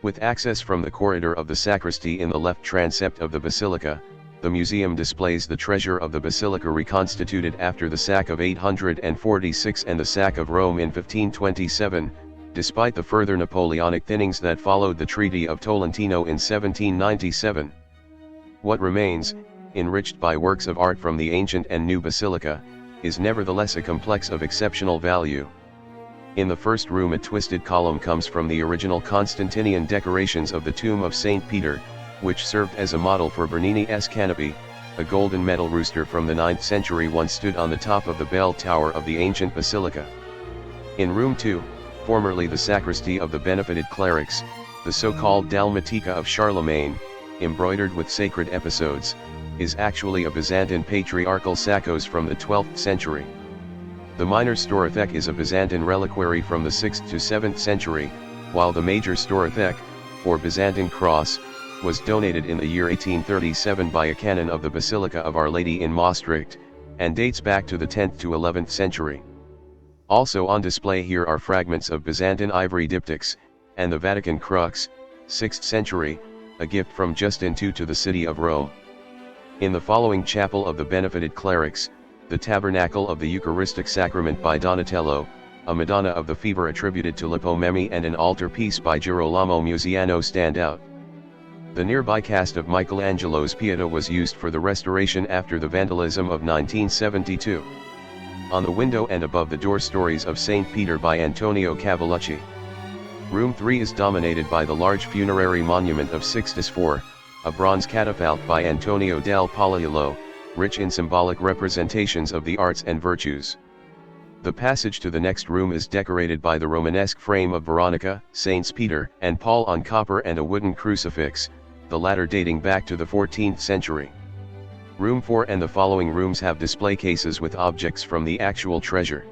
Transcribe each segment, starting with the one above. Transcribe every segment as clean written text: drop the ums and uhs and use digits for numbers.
With access from the corridor of the sacristy in the left transept of the basilica, the museum displays the treasure of the basilica reconstituted after the sack of 846 and the sack of Rome in 1527, despite the further Napoleonic thinnings that followed the Treaty of Tolentino in 1797. What remains, enriched by works of art from the ancient and new basilica, is nevertheless a complex of exceptional value. In the first room a twisted column comes from the original Constantinian decorations of the tomb of St. Peter, which served as a model for Bernini's canopy. A golden metal rooster from the 9th century once stood on the top of the bell tower of the ancient basilica. In room 2, formerly the sacristy of the benefited clerics, the so-called Dalmatica of Charlemagne, embroidered with sacred episodes, is actually a Byzantine patriarchal sakos from the 12th century. The minor Storothek is a Byzantine reliquary from the 6th to 7th century, while the major Storothek, or Byzantine cross, was donated in the year 1837 by a canon of the Basilica of Our Lady in Maastricht, and dates back to the 10th to 11th century. Also on display here are fragments of Byzantine ivory diptychs, and the Vatican crux, 6th century, a gift from Justin II to the city of Rome. In the following chapel of the benefited clerics, the Tabernacle of the Eucharistic Sacrament by Donatello, a Madonna of the Fever attributed to Lipomemi and an altarpiece by Girolamo Musiano stand out. The nearby cast of Michelangelo's Pieta was used for the restoration after the vandalism of 1972. On the window and above the door stories of St. Peter by Antonio Cavallucci. Room 3 is dominated by the large funerary monument of Sixtus IV, a bronze catafalque by Antonio del Pollaiuolo, rich in symbolic representations of the arts and virtues. The passage to the next room is decorated by the Romanesque frame of Veronica, Saints Peter and Paul on copper and a wooden crucifix, the latter dating back to the 14th century. Room 4 and the following rooms have display cases with objects from the actual treasure.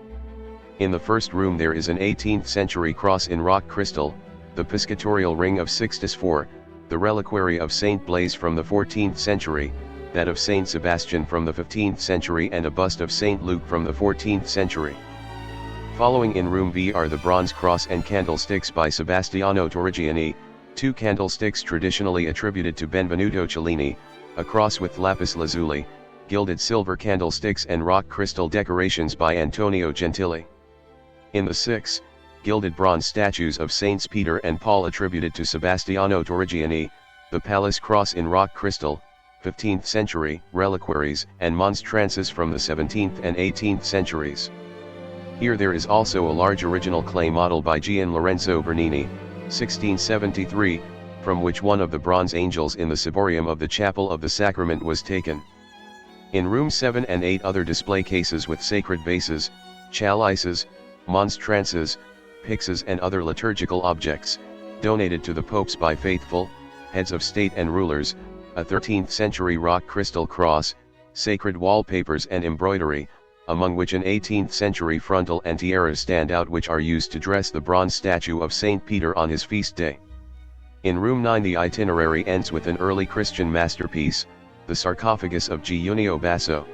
In the first room there is an 18th century cross in rock crystal, the piscatorial ring of Sixtus IV, the reliquary of Saint Blaise from the 14th century, that of Saint Sebastian from the 15th century and a bust of Saint Luke from the 14th century. Following in room V are the bronze cross and candlesticks by Sebastiano Torrigiani, two candlesticks traditionally attributed to Benvenuto Cellini, a cross with lapis lazuli, gilded silver candlesticks and rock crystal decorations by Antonio Gentili. In the 6, gilded bronze statues of Saints Peter and Paul attributed to Sebastiano Torrigiani, the palace cross in rock crystal, 15th century, reliquaries and monstrances from the 17th and 18th centuries. Here there is also a large original clay model by Gian Lorenzo Bernini, 1673, from which one of the bronze angels in the ciborium of the Chapel of the Sacrament was taken. In room 7 and 8 other display cases with sacred vases, chalices, monstrances, pyxes and other liturgical objects, donated to the popes by faithful, heads of state and rulers, a 13th century rock crystal cross, sacred wallpapers and embroidery, among which an 18th century frontal and tiaras stand out which are used to dress the bronze statue of Saint Peter on his feast day. In room 9 the itinerary ends with an early Christian masterpiece, the sarcophagus of Giunio Basso.